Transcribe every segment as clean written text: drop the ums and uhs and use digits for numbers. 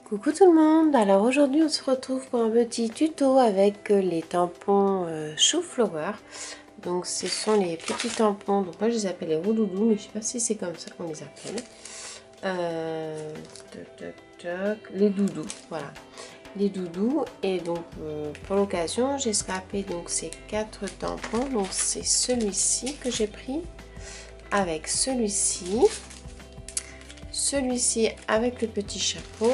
Coucou tout le monde, alors aujourd'hui on se retrouve pour un petit tuto avec les tampons chou-flower. Donc ce sont les petits tampons, donc moi je les appelle les roudoudous, mais je sais pas si c'est comme ça qu'on les appelle. Les doudous, voilà, les doudous. Et donc pour l'occasion j'ai scrapé donc ces 4 tampons, donc c'est celui-ci que j'ai pris avec celui-ci avec le petit chapeau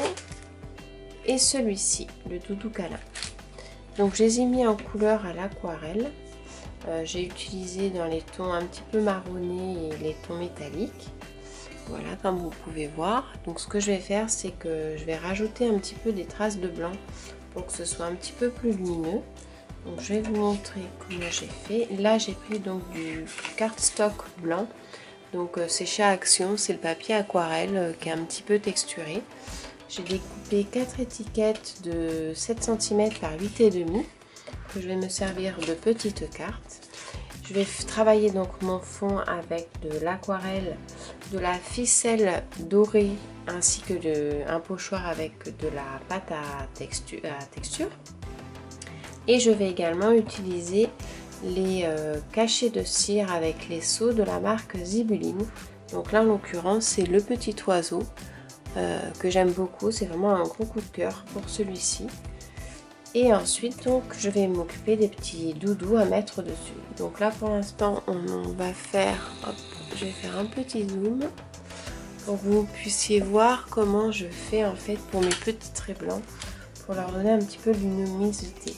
et celui-ci, le doudou câlin. Donc je les ai mis en couleur à l'aquarelle. J'ai utilisé dans les tons un petit peu marronnés et les tons métalliques. Voilà, comme vous pouvez voir. Donc ce que je vais faire, c'est que je vais rajouter un petit peu des traces de blanc pour que ce soit un petit peu plus lumineux. Donc je vais vous montrer comment j'ai fait. Là j'ai pris donc du cardstock blanc. Donc c'est chez Action, c'est le papier aquarelle qui est un petit peu texturé. J'ai découpé 4 étiquettes de 7 cm par 8,5 que je vais me servir de petites cartes. Je vais travailler donc mon fond avec de l'aquarelle, de la ficelle dorée ainsi que un pochoir avec de la pâte à texture. Et je vais également utiliser les cachets de cire avec les seaux de la marque Zibuline. Donc là en l'occurrence c'est le petit oiseau. Que j'aime beaucoup, c'est vraiment un gros coup de cœur pour celui-ci. Et ensuite donc je vais m'occuper des petits doudous à mettre dessus. Donc là pour l'instant on va faire, hop, je vais faire un petit zoom pour que vous puissiez voir comment je fais en fait pour mes petits traits blancs, pour leur donner un petit peu de luminosité.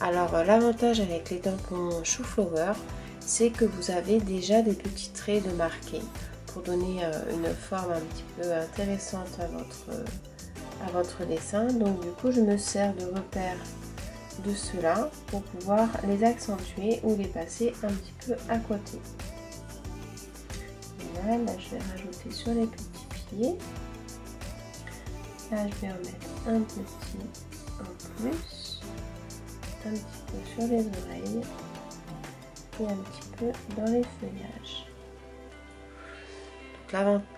Alors l'avantage avec les tampons chou-flower, c'est que vous avez déjà des petits traits de marqués pour donner une forme un petit peu intéressante à votre dessin. Donc du coup je me sers de repères de ceux-là pour pouvoir les accentuer ou les passer un petit peu à côté. Voilà, là je vais rajouter sur les petits pieds. Là je vais en mettre un petit en plus, un petit peu sur les oreilles et un petit peu dans les feuillages.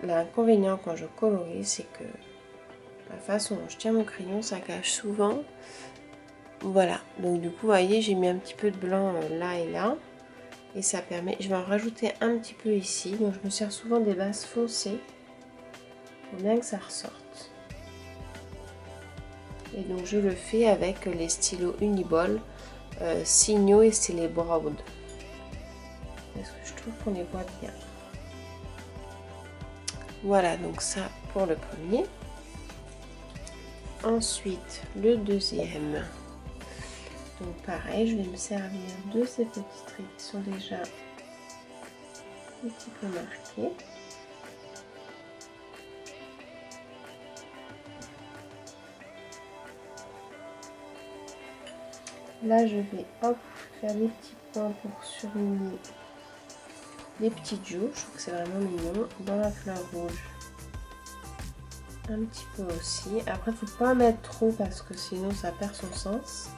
L'inconvénient quand je colorie, c'est que la façon dont je tiens mon crayon, ça cache souvent. Voilà, donc du coup, vous voyez, j'ai mis un petit peu de blanc là et là. Et ça permet, je vais en rajouter un petit peu ici. Donc je me sers souvent des bases foncées pour bien que ça ressorte. Et donc je le fais avec les stylos Uniball, Signo et Style Brown. Parce que je trouve qu'on les voit bien. Voilà, donc ça pour le premier. Ensuite, le deuxième. Donc pareil, je vais me servir de ces petits traits qui sont déjà un petit peu marqués. Là, je vais hop, faire des petits points pour surligner les petites joues. Je trouve que c'est vraiment mignon. Dans la fleur rouge, un petit peu aussi. Après, il ne faut pas en mettre trop parce que sinon ça perd son sens.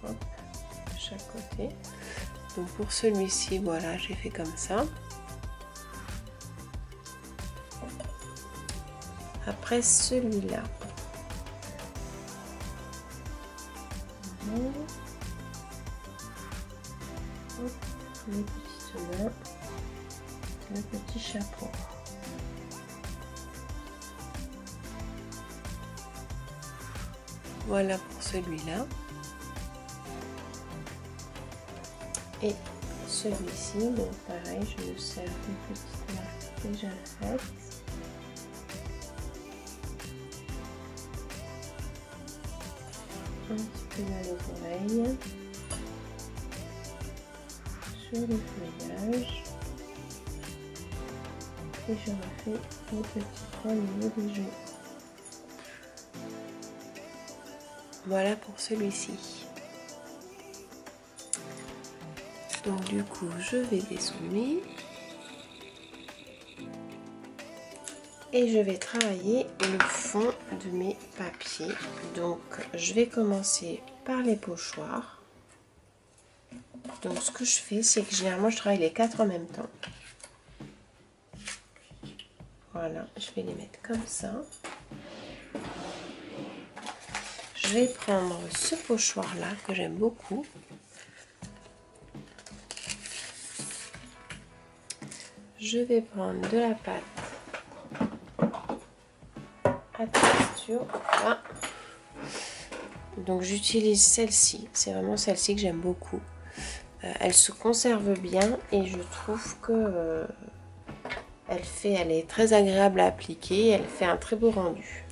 Hop, de chaque côté. Donc pour celui-ci, voilà, j'ai fait comme ça. Après celui-là, les petites mains, le petit chapeau. Voilà pour celui-là. Et celui-ci, donc pareil, je me sers une petite marque déjà faite. Un petit peu dans les oreilles, sur le feuillage, et je refais les petits points au niveau des joues. Voilà pour celui-ci. Donc du coup je vais dézoomer. Et je vais travailler le fond de mes papiers. Donc je vais commencer par les pochoirs. Donc ce que je fais, c'est que généralement je travaille les 4 en même temps. Voilà, je vais les mettre comme ça. Je vais prendre ce pochoir là que j'aime beaucoup. Je vais prendre de la pâte à texture. Voilà. Donc j'utilise celle-ci. C'est vraiment celle-ci que j'aime beaucoup. Elle se conserve bien et je trouve que elle est très agréable à appliquer. Elle fait un très beau rendu.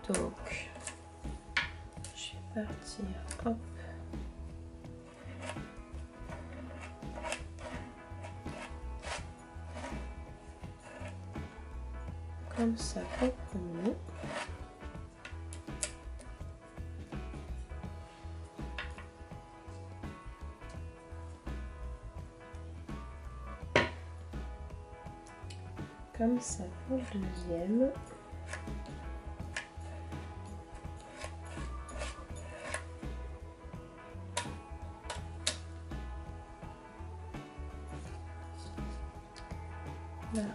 Donc je vais partir. Hop. Comme ça, au premier. Comme ça pour le deuxième. Voilà.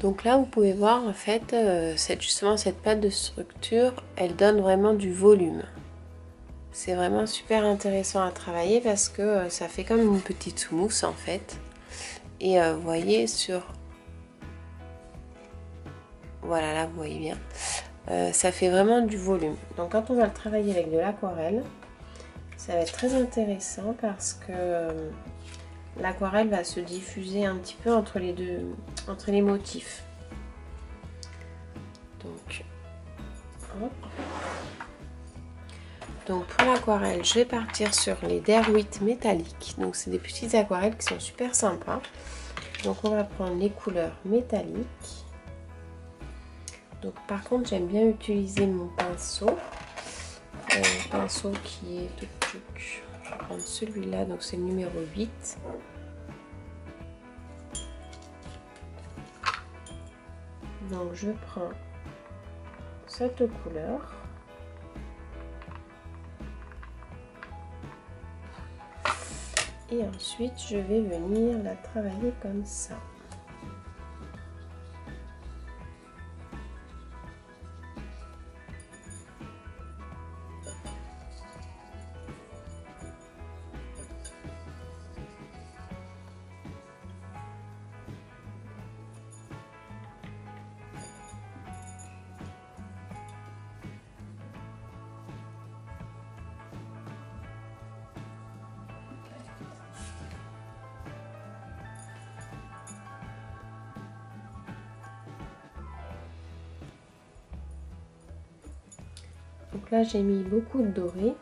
Donc là, vous pouvez voir en fait, justement cette pâte de structure, elle donne vraiment du volume. C'est vraiment super intéressant à travailler parce que ça fait comme une petite mousse en fait. Et vous voyez voilà, là vous voyez bien. Ça fait vraiment du volume. Donc quand on va le travailler avec de l'aquarelle, ça va être très intéressant parce que l'aquarelle va se diffuser un petit peu entre les motifs. Donc pour l'aquarelle, je vais partir sur les Derwent métalliques. Donc c'est des petites aquarelles qui sont super sympas. Donc on va prendre les couleurs métalliques. Donc par contre, j'aime bien utiliser mon pinceau. Pinceau qui est je vais prendre celui-là, donc c'est le numéro 8. Donc je prends cette couleur et ensuite je vais venir la travailler comme ça. Donc là j'ai mis beaucoup de doré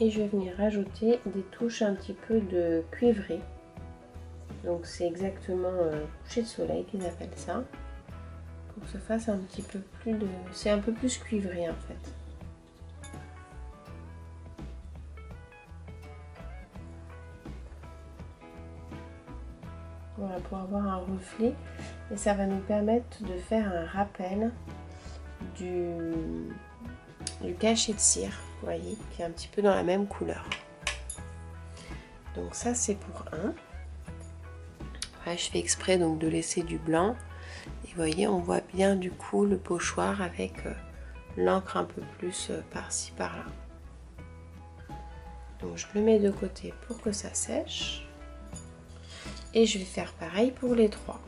et je vais venir rajouter des touches un petit peu de cuivré. Donc c'est exactement coucher de soleil qu'ils appellent ça. Pour que ça fasse un petit peu plus de... C'est un peu plus cuivré en fait. Voilà, pour avoir un reflet. Et ça va nous permettre de faire un rappel du cachet de cire, vous voyez, qui est un petit peu dans la même couleur. Donc ça c'est pour un. Ouais, je fais exprès donc de laisser du blanc. Et vous voyez, on voit bien du coup le pochoir avec l'encre un peu plus par-ci par-là. Donc je le mets de côté pour que ça sèche. Et je vais faire pareil pour les trois.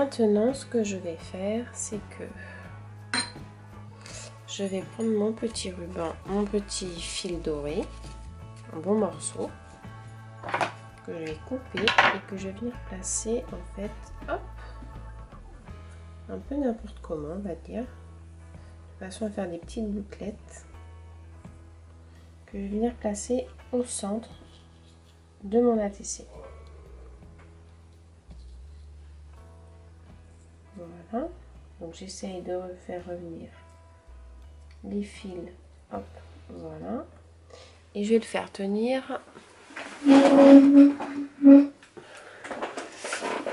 maintenant, ce que je vais faire, c'est que je vais prendre mon petit ruban, mon petit fil doré, un bon morceau, que je vais couper et que je vais venir placer en fait, hop, un peu n'importe comment, on va dire, de façon à faire des petites bouclettes que je vais venir placer au centre de mon ATC. Voilà, donc j'essaye de faire revenir les fils, hop, voilà, et je vais le faire tenir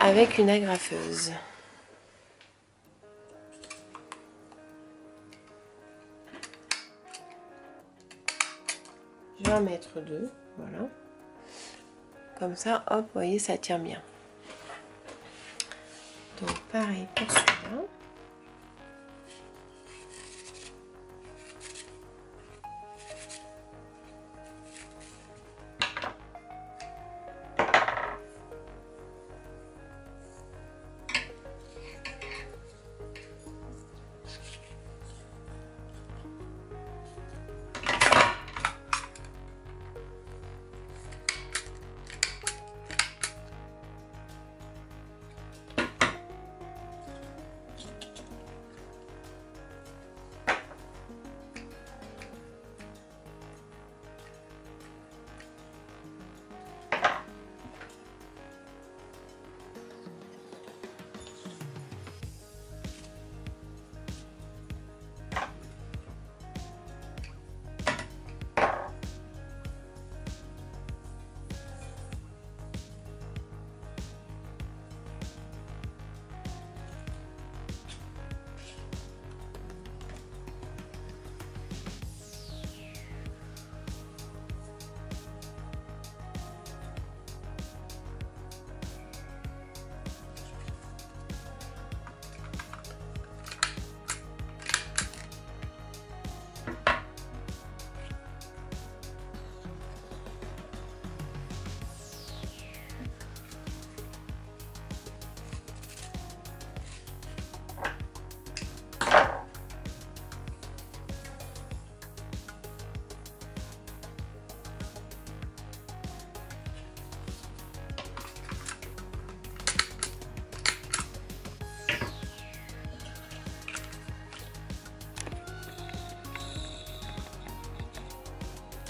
avec une agrafeuse. Je vais en mettre deux, voilà, comme ça, hop, vous voyez, ça tient bien. Donc pareil pour celui-là.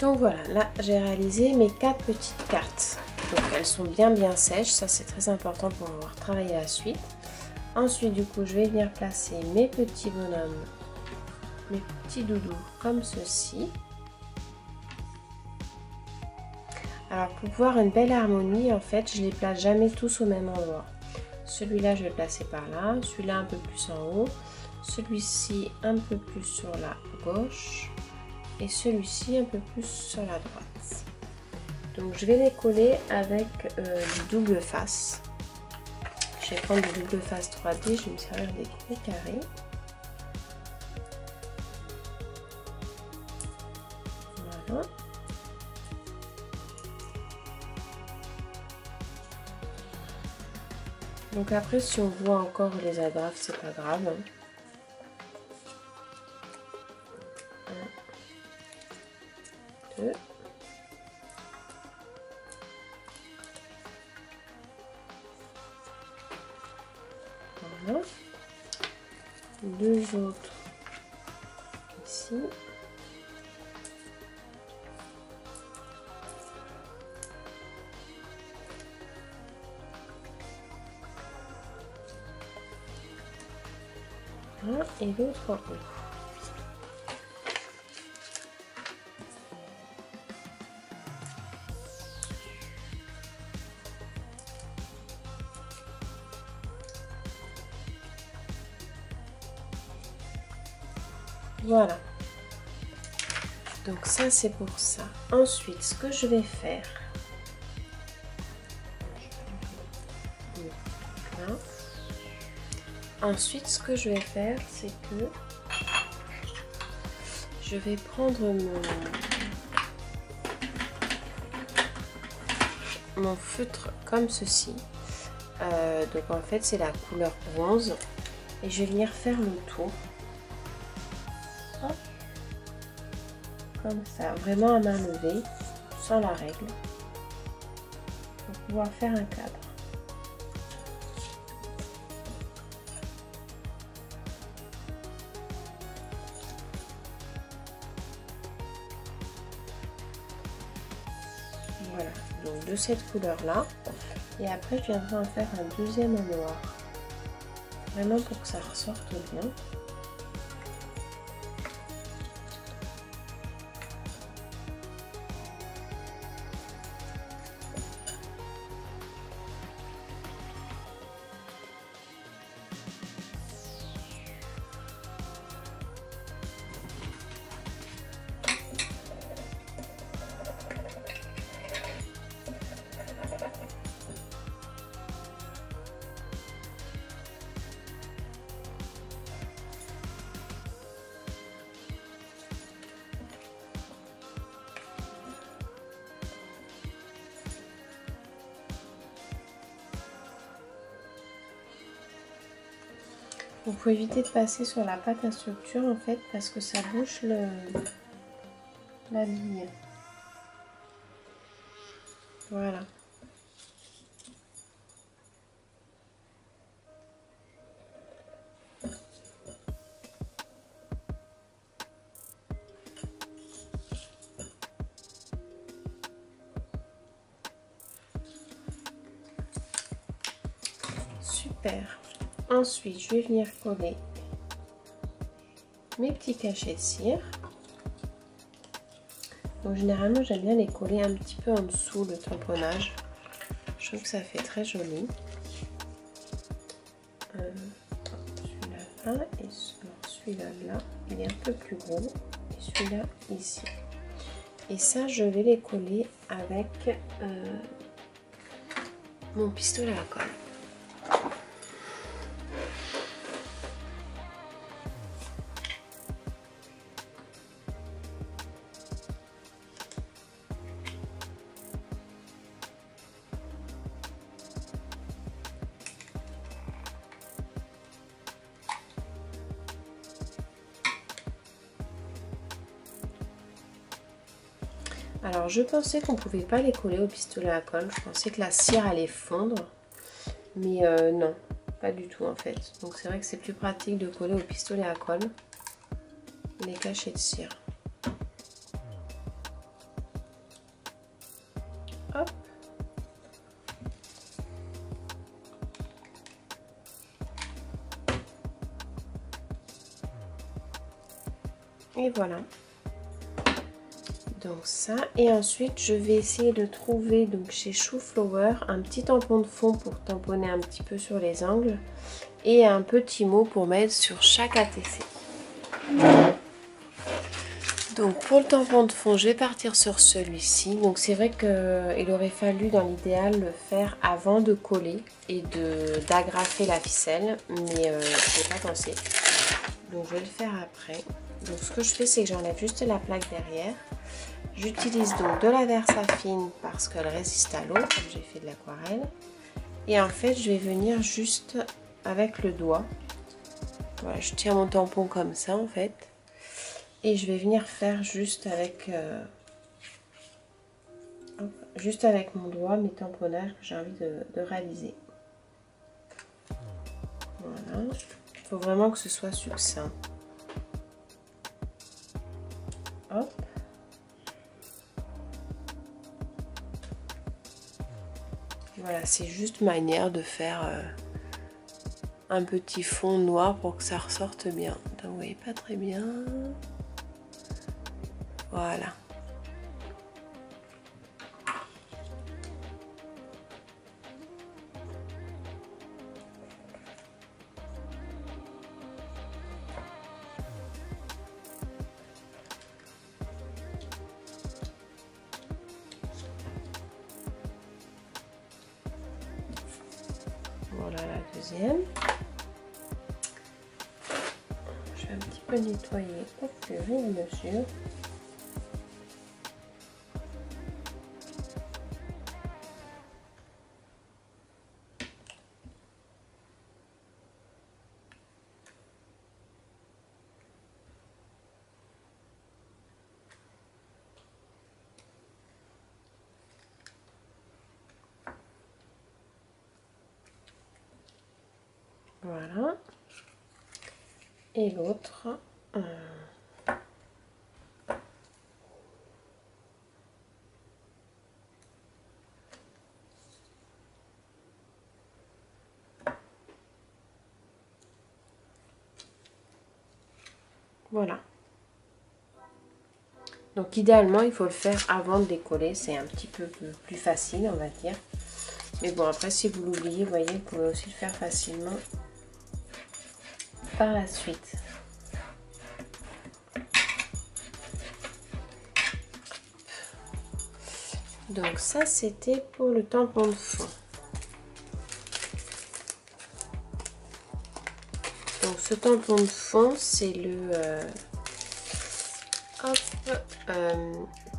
Donc voilà, là j'ai réalisé mes 4 petites cartes. Donc elles sont bien sèches, ça c'est très important pour pouvoir travailler la suite. Ensuite du coup je vais venir placer mes petits bonhommes, mes petits doudous comme ceci. Alors pour voir une belle harmonie, en fait je les place jamais tous au même endroit. Celui-là je vais le placer par là, celui-là un peu plus en haut, celui-ci un peu plus sur la gauche. Et celui-ci un peu plus sur la droite. Donc je vais les coller avec du double face. Je vais prendre du double face 3D, je vais me servir des gros carrés. Voilà. Donc après si on voit encore les agrafes, c'est pas grave. Voilà. Deux autres ici. Voilà. Et l'autre en haut. Voilà, donc ça c'est pour ça. Ensuite ce que je vais faire, là. Ensuite ce que je vais faire c'est que je vais prendre mon feutre comme ceci. Donc en fait c'est la couleur bronze. Et je vais venir faire le tour. Hop. Comme ça, vraiment à main levée, sans la règle. Pour pouvoir faire un cadre. Voilà, donc de cette couleur là. Et après je viendrai en faire un deuxième en noir. Vraiment pour que ça ressorte bien. Il faut éviter de passer sur la pâte à structure en fait parce que ça bouche la bille. Voilà. Super. Ensuite, je vais venir coller mes petits cachets de cire. Donc généralement, j'aime bien les coller un petit peu en dessous le tamponnage. Je trouve que ça fait très joli. Celui-là là et celui-là là, il est un peu plus gros et celui-là ici. Et ça, je vais les coller avec mon pistolet à colle. Alors je pensais qu'on ne pouvait pas les coller au pistolet à colle, je pensais que la cire allait fondre, mais non, pas du tout en fait. Donc c'est vrai que c'est plus pratique de coller au pistolet à colle les cachets de cire. Hop. Et voilà. Donc ça, et ensuite je vais essayer de trouver donc chez Chou Flower un petit tampon de fond pour tamponner un petit peu sur les angles et un petit mot pour mettre sur chaque ATC. Donc pour le tampon de fond, je vais partir sur celui-ci. Donc c'est vrai qu'il aurait fallu dans l'idéal le faire avant de coller et d'agrafer la ficelle, mais je n'ai pas pensé. Donc je vais le faire après. Donc ce que je fais, c'est que j'enlève juste la plaque derrière. J'utilise donc de la Versafine parce qu'elle résiste à l'eau, comme j'ai fait de l'aquarelle. Et en fait, je vais venir juste avec le doigt. Voilà, je tiens mon tampon comme ça en fait. Et je vais venir faire juste avec mon doigt mes tamponnages que j'ai envie de réaliser. Voilà. Il faut vraiment que ce soit succinct. Hop. Voilà, c'est juste manière de faire un petit fond noir pour que ça ressorte bien. Donc, vous voyez pas très bien. Voilà. Voilà la deuxième. Je vais un petit peu nettoyer au fur et à mesure. Voilà. Et l'autre. Voilà. Donc idéalement, il faut le faire avant de décoller. C'est un petit peu plus facile, on va dire. Mais bon, après, si vous l'oubliez, vous voyez, vous pouvez aussi le faire facilement par la suite. Donc ça, c'était pour le tampon de fond. Donc ce tampon de fond, c'est le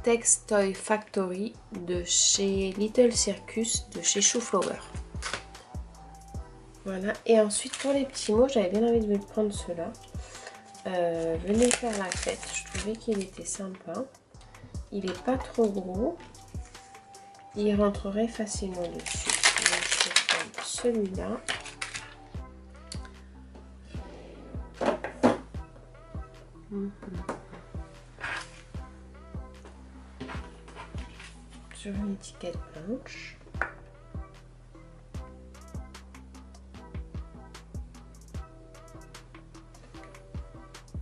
Tex Toy Factory de chez Little Circus, de chez Shoeflower. Voilà, et ensuite pour les petits mots, j'avais bien envie de vous prendre ceux-là. Venez faire la fête, je trouvais qu'il était sympa. Il n'est pas trop gros. Il rentrerait facilement dessus. Donc je vais prendre celui-là. Sur une étiquette blanche.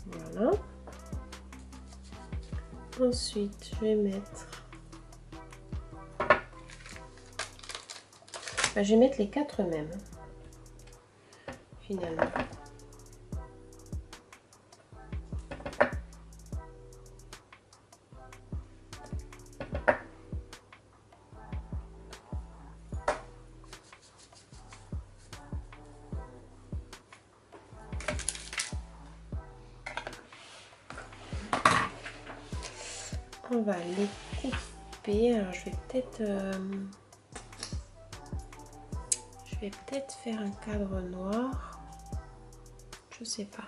Voilà. Ensuite, je vais mettre... je vais mettre les 4 mêmes, finalement. On va les couper. Alors je vais peut-être faire un cadre noir. Je sais pas.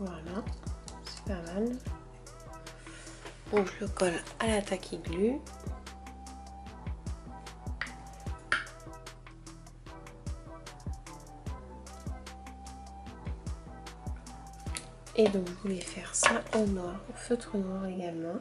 Voilà, c'est pas mal. Donc je le colle à la tacky glue. Et donc je voulais faire ça en noir, au feutre noir également.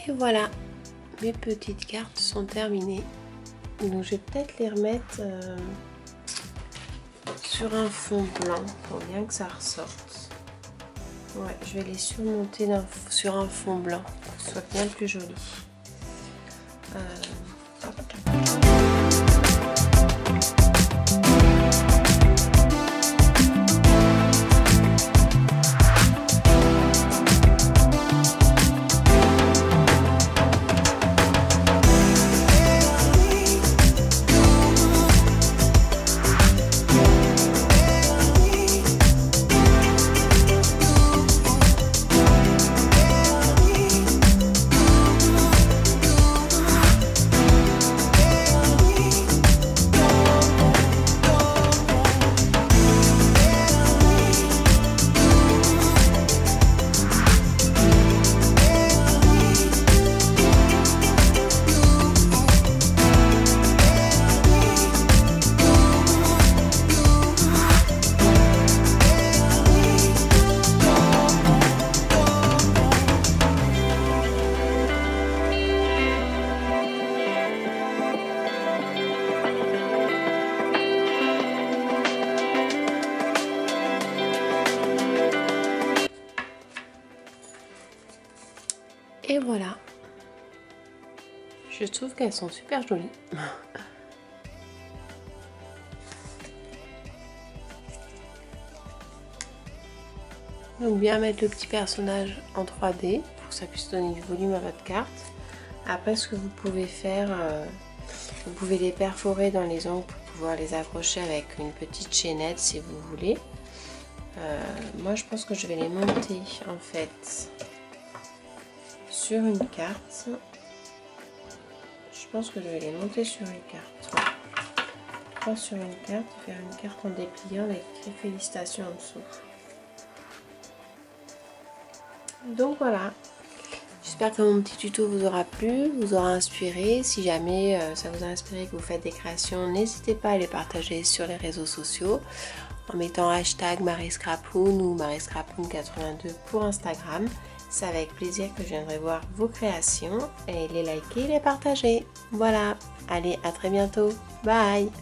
Et voilà, mes petites cartes sont terminées. Donc je vais peut-être les remettre sur un fond blanc pour bien que ça ressorte. Ouais, je vais les surmonter sur un fond blanc pour que ce soit bien plus joli. Hop. Et voilà, je trouve qu'elles sont super jolies. Donc bien mettre le petit personnage en 3D pour que ça puisse donner du volume à votre carte. Après, ce que vous pouvez faire, vous pouvez les perforer dans les ongles pour pouvoir les accrocher avec une petite chaînette si vous voulez. Moi je pense que je vais les monter en fait sur une carte. Je pense que je vais les monter sur une carte. Ouais. Pas sur une carte, faire une carte en dépliant avec écrit félicitations en dessous. Donc voilà. J'espère que mon petit tuto vous aura plu, vous aura inspiré. Si jamais ça vous a inspiré que vous faites des créations, n'hésitez pas à les partager sur les réseaux sociaux en mettant hashtag Marie-Scrapoun ou Marie-Scrapoun82 pour Instagram. C'est avec plaisir que je viendrai voir vos créations et les liker et les partager. Voilà, allez, à très bientôt. Bye!